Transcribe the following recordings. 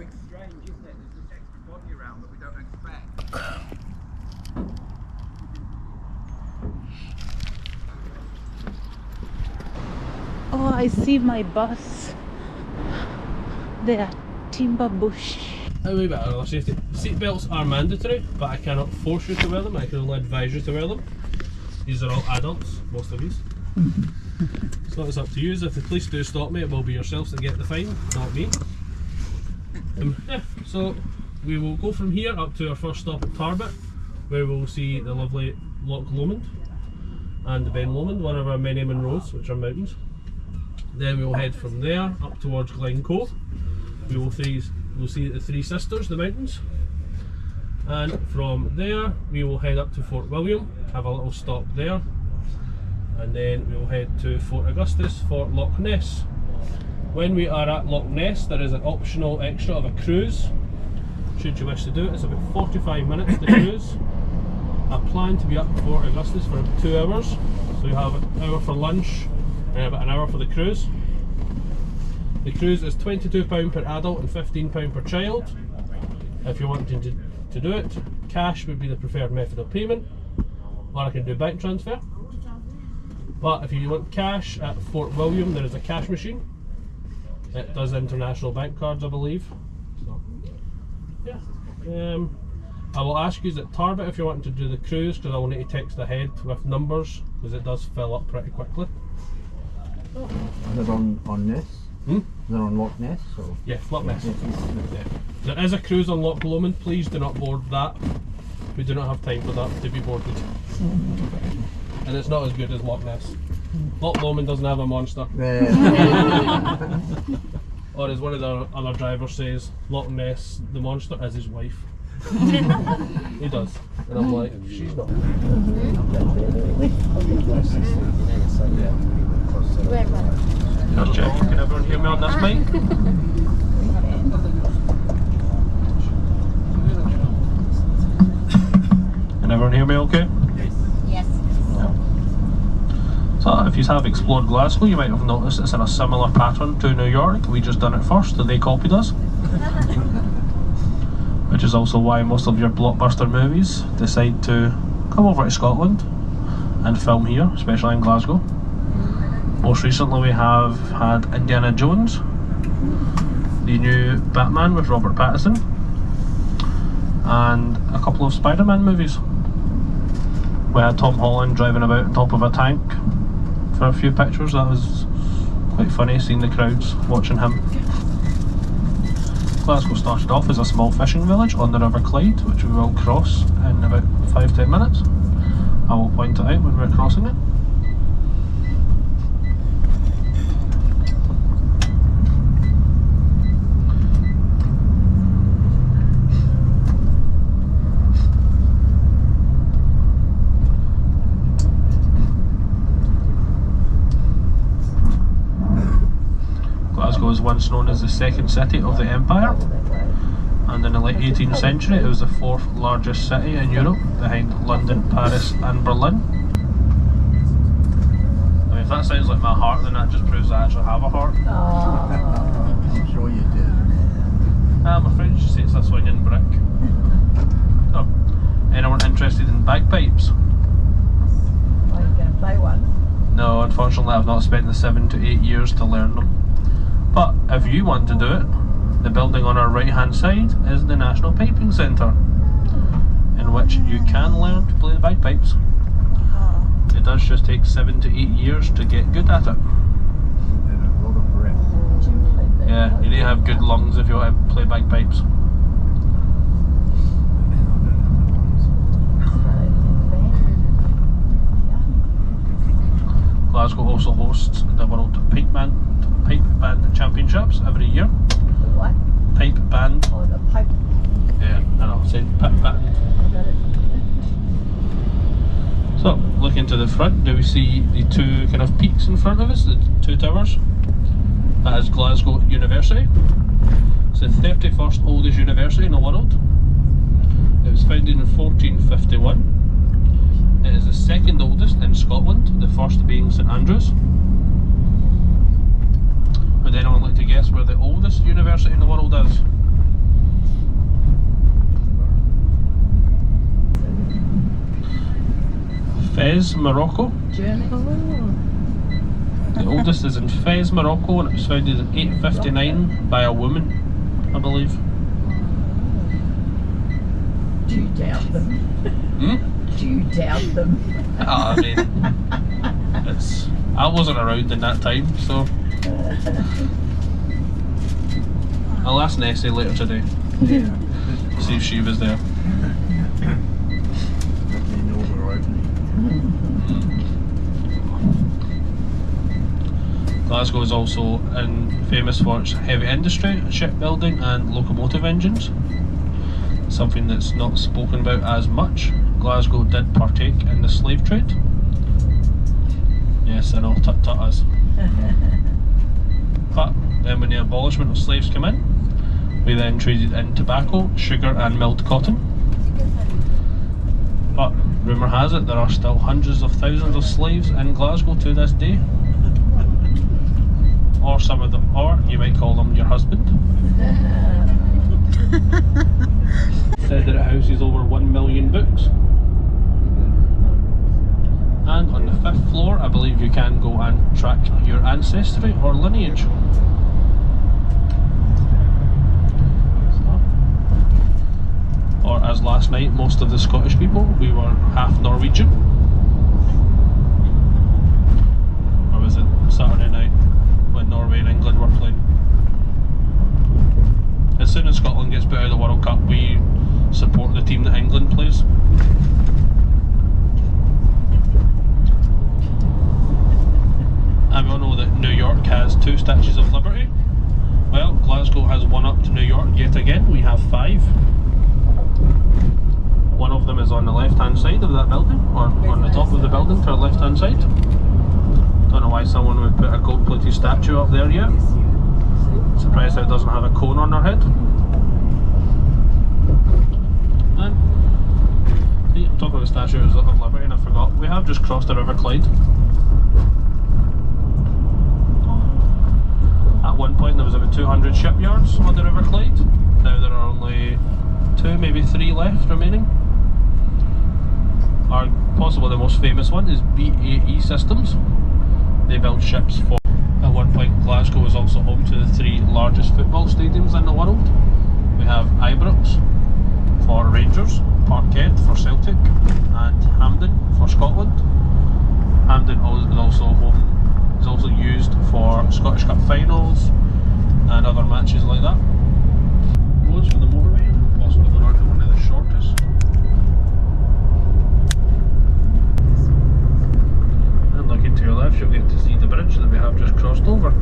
it's strange, isn't it? There's this extra body around that we don't expect. Oh, I see my bus. There, timber bush. A wee bit of other safety. Seatbelts are mandatory, but I cannot force you to wear them. I can only advise you to wear them. These are all adults, most of these. So it's up to you. If the police do stop me, it will be yourselves that get the fine, not me. Yeah, so we will go from here up to our first stop at Tarbert, where we'll see the lovely Loch Lomond and the Ben Lomond, one of our many Monroes, which are mountains. Then we will head from there up towards Glencoe. We will see the Three Sisters, the mountains. And from there we will head up to Fort William, have a little stop there. And then we will head to Fort Augustus for Loch Ness. When we are at Loch Ness, there is an optional extra of a cruise, should you wish to do it. It's about 45 minutes to cruise. I plan to be up at Fort Augustus for 2 hours, so you have an hour for lunch and about an hour for the cruise. The cruise is £22 per adult and £15 per child. If you're wanting to do it, cash would be the preferred method of payment, or I can do bank transfer. But if you want cash at Fort William, there is a cash machine. It does international bank cards, I believe. So, yeah. I will ask you at Tarbert if you're wanting to do the cruise, because I will need to text ahead with numbers, because it does fill up pretty quickly. They're on Ness? They're on Loch Ness? Or? Yeah, Loch Ness. Yeah. There is a cruise on Loch Lomond. Please do not board that. We do not have time for that to be boarded. And it's not as good as Loch Ness. Loch Lomond doesn't have a monster. Or as one of the other drivers says, Loch Ness, the monster, is his wife. He does. And I'm like, she's not. Just check. Can everyone hear me on this mic? Can everyone hear me okay? Yes. So if you have explored Glasgow, you might have noticed it's in a similar pattern to New York. We just done it first, so they copied us. Which is also why most of your blockbuster movies decide to come over to Scotland and film here, especially in Glasgow. Most recently we have had Indiana Jones, the new Batman with Robert Pattinson, and a couple of Spider-Man movies. We had Tom Holland driving about on top of a tank for a few pictures. That was quite funny, seeing the crowds watching him. Glasgow started off as a small fishing village on the River Clyde, which we will cross in about 5-10 minutes. I will point it out when we're crossing it. Glasgow was once known as the second city of the empire, and in the late 18th century it was the 4th largest city in Europe, behind London, Paris and Berlin. I mean, if that sounds like my heart, then that just proves I actually have a heart. I'm sure you do. My friend used to say it's a swinging brick. So, anyone interested in bagpipes? Are you going to play one? No, unfortunately I've not spent the 7 to 8 years to learn them. But if you want to do it, the building on our right hand side is the National Piping Centre, in which you can learn to play the bagpipes. It does just take 7 to 8 years to get good at it. And a lot of breath. Yeah, you need to have good lungs if you want to play bagpipes. Glasgow also hosts the World Pipe Band Championships every year. The what? Pipe band. Oh, the pipe. Yeah, I know, saying pipe band. So, looking to the front, do we see the two kind of peaks in front of us, the two towers? That is Glasgow University. It's the 31st oldest university in the world. It was founded in 1451. It is the second oldest in Scotland, the first being St Andrews. Would anyone like to guess where the oldest university in the world is? Fez, Morocco. German. Oh. The oldest is in Fez, Morocco, and it was founded in 859 by a woman, I believe. Do you doubt them? Do you doubt them? I mean, I wasn't around in that time, so I'll ask Nessie later today. See if she was there. They know we're out. Glasgow is also famous for its heavy industry, shipbuilding and locomotive engines. Something that's not spoken about as much. Glasgow did partake in the slave trade. Yes, I know, tut us. But then when the abolishment of slaves came in, we then traded in tobacco, sugar and milled cotton. But rumour has it there are still hundreds of thousands of slaves in Glasgow to this day. Or some of them, or you might call them your husband. Said that it houses over 1 million books. And on the 5th floor, I believe you can go and track your ancestry or lineage. Or as last night, most of the Scottish people, we were half Norwegian. Or was it Saturday night when Norway and England were playing? As soon as Scotland gets put out of the World Cup, we support the team that England plays. And we all know that New York has 2 Statues of Liberty. Well, Glasgow has one up to New York yet again. We have 5. One of them is on the left hand side of that building, or on the top of the building to the left hand side. Don't know why someone would put a gold plated statue up there yet. Surprised that it doesn't have a cone on their head. And see, I'm talking about the Statues of Liberty and I forgot, we have just crossed the River Clyde. At one point there was about 200 shipyards on the River Clyde. Now there are only 2, maybe 3 left remaining. Our possibly the most famous one is BAE Systems. They build ships for. At one point, Glasgow was also home to the 3 largest football stadiums in the world. We have Ibrox for Rangers, Parkhead for Celtic, and Hampden for Scotland. Hampden is also used for Scottish Cup finals and other matches like that. Roads for the motorway, possibly one of the shortest. And looking to your left, you'll get to see the bridge that we have just crossed over.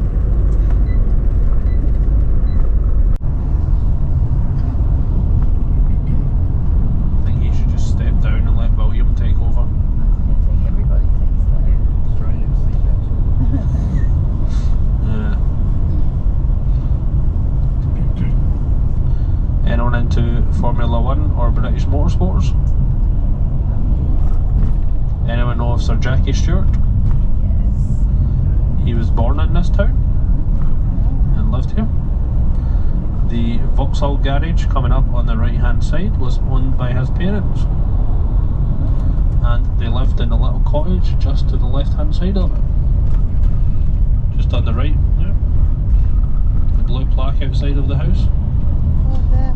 I think he should just step down and let William take over. I think everybody thinks that. Australian seatbelts. Anyone into Formula 1 or British motorsports? Anyone know of Sir Jackie Stewart? Yes. He was born in this town and lived here. The Vauxhall garage coming up on the right hand side was owned by his parents, and they lived in a little cottage just to the left hand side of it, just on the right there. The blue plaque outside of the house. Oh, there.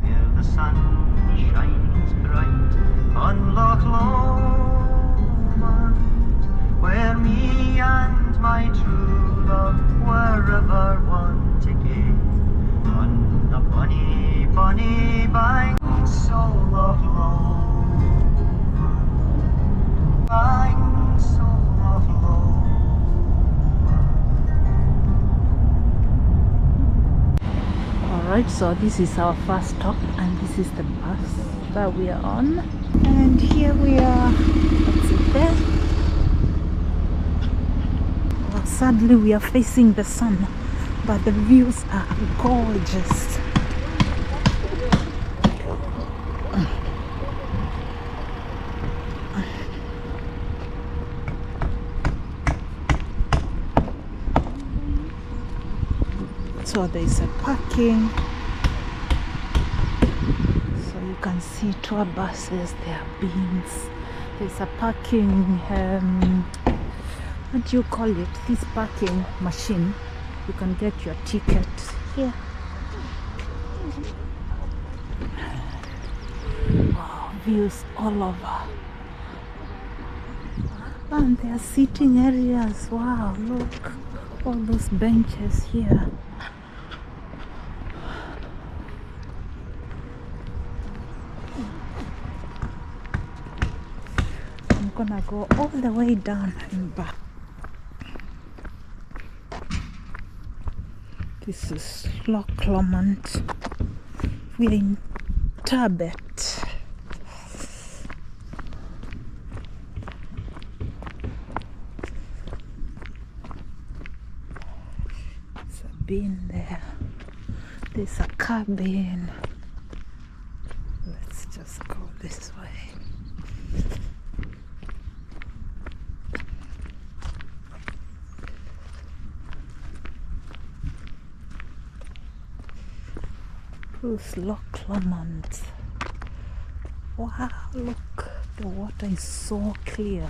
Here the sun shines bright on Loch Lomond, where me and my true love were ever one to gaze on the bonny, bonny banks of Loch Lomond, banks of Loch Lomond. Alright, so this is our first stop and this is the bus that we are on. And here we are. That's it there. sadly we are facing the sun, but the views are gorgeous. So there's a parking, so you can see tour buses, there are bins. There's a parking, what do you call it, this parking machine. You can get your ticket here. Wow, views all over. And there are sitting areas. Wow, look, all those benches here. I'm gonna go all the way down and back. This is Loch Lomond. We're in Tarbet. There's a bin there. There's a cabin. Let's just go this way. Who's Loch Lomond? Wow, look, the water is so clear.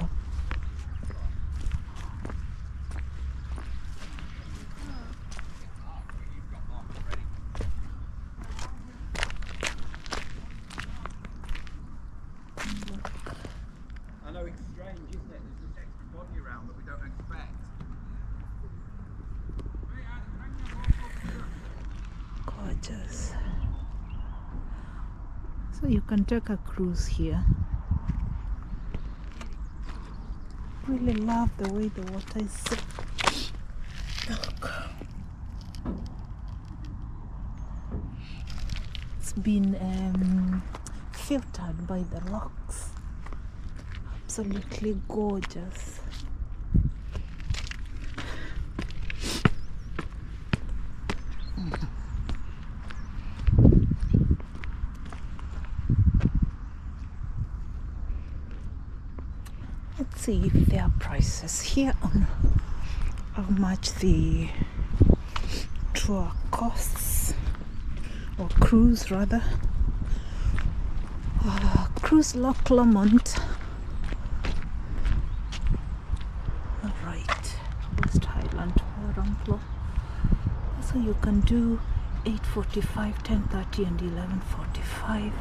I know it's strange, isn't it? There's this extra body around that we don't expect. Gorgeous. So you can take a cruise here. Really love the way the water is so. Look. It's been filtered by the rocks. Absolutely gorgeous. Let's see if there are prices here on how much the tour costs, or cruise rather. Cruise Loch Lomond. Alright, West Highland Ramplo. So you can do 8:45, 10:30 and 11:45.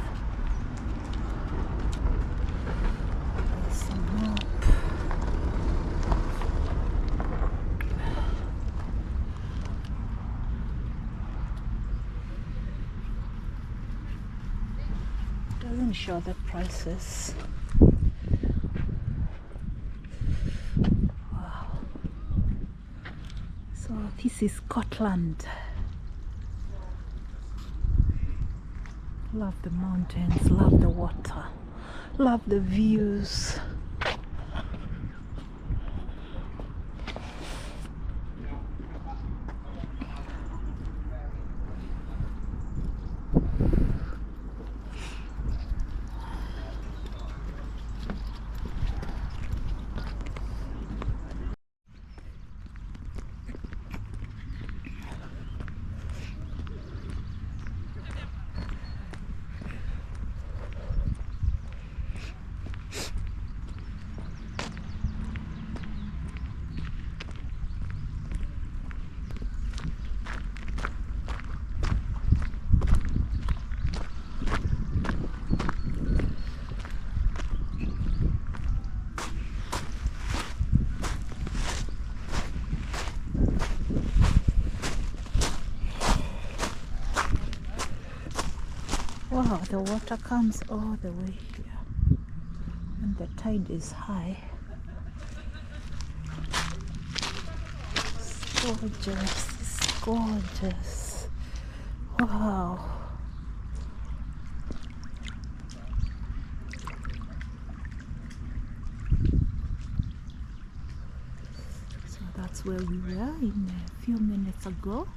Doesn't show the prices. Wow. So this is Scotland. Love the mountains, love the water, love the views. Wow, the water comes all the way here and the tide is high. It's gorgeous, it's gorgeous. Wow. So that's is where we were in a few minutes ago.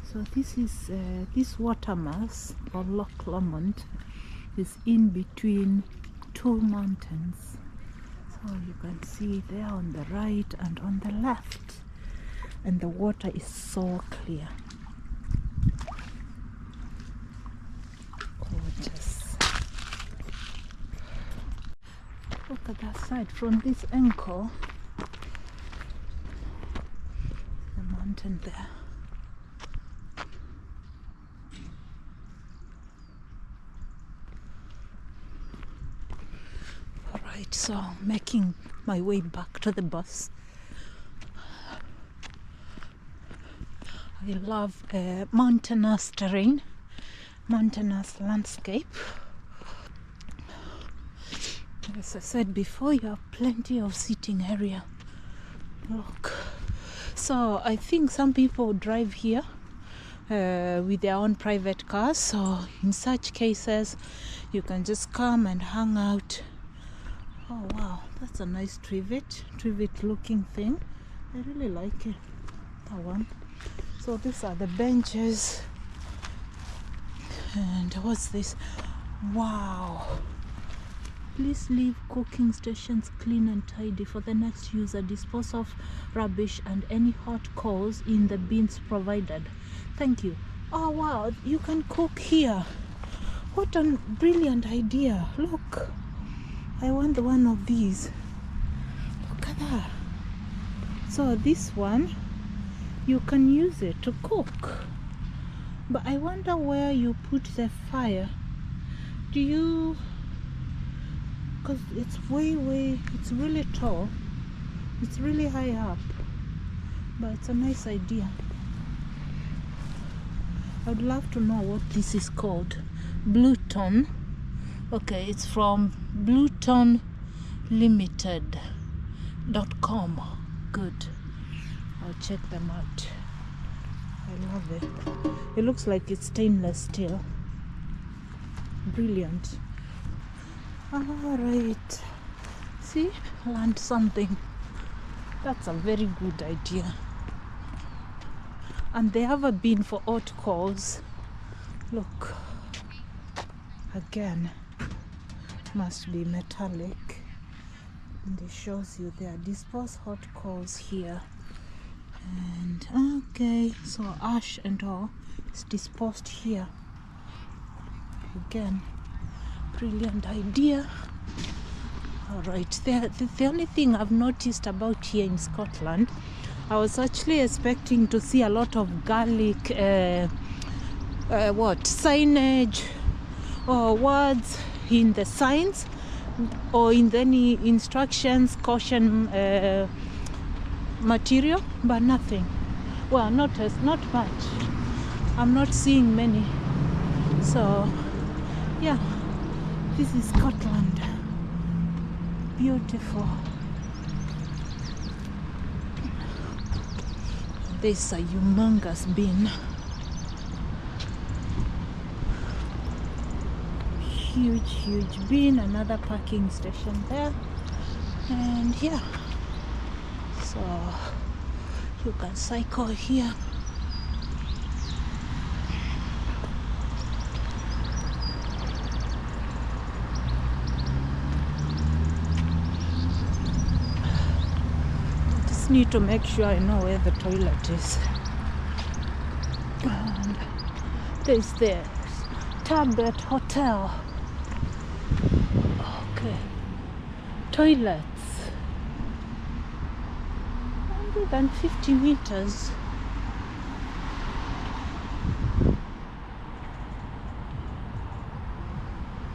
So this is this water mass, or Loch Lomond, is in between two mountains. So you can see there on the right and on the left, and the water is so clear. Gorgeous. Look at that side from this angle. The mountain there. Alright, so making my way back to the bus. I love mountainous terrain, mountainous landscape. As I said before, you have plenty of seating area. Look. So I think some people drive here with their own private cars. So in such cases, you can just come and hang out. Oh wow, that's a nice trivet looking thing. I really like it, that one. So these are the benches. And what's this? Wow. Please leave cooking stations clean and tidy for the next user. Dispose of rubbish and any hot coals in the bins provided. Thank you. Oh wow, you can cook here. What a brilliant idea. Look, I want one of these. Look at that. So this one, you can use it to cook. But I wonder where you put the fire. Do you... Because it's it's really tall. It's really high up. But it's a nice idea. I'd love to know what this is called. Blueton. Okay, it's from bluetonlimited.com. Good. I'll check them out. I love it. It looks like it's stainless steel. Brilliant. Alright. See? Learned something. That's a very good idea. And they have a bin for hot coals. Look. Again. Must be metallic. And it shows you there. Dispose hot coals here. And okay, so ash and all is disposed here. Again, brilliant idea. Alright, the only thing I've noticed about here in Scotland, I was actually expecting to see a lot of garlic signage or words in the signs or in any instructions, caution material, but nothing. Well, not much. I'm not seeing many. So yeah, this is Scotland. Beautiful. There's a humongous bin. Huge bin. Another parking station there. And yeah, so you can cycle here. I just need to make sure I know where the toilet is. And there's the Tarbet Hotel. Okay, toilets. 150 meters.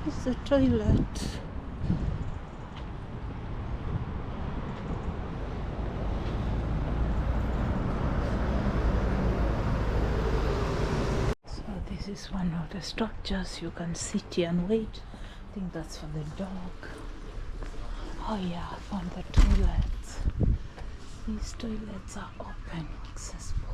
It's a toilet. So this is one of the structures. You can sit here and wait. I think that's for the dog. Oh yeah, I found the toilets. These toilets are open, accessible.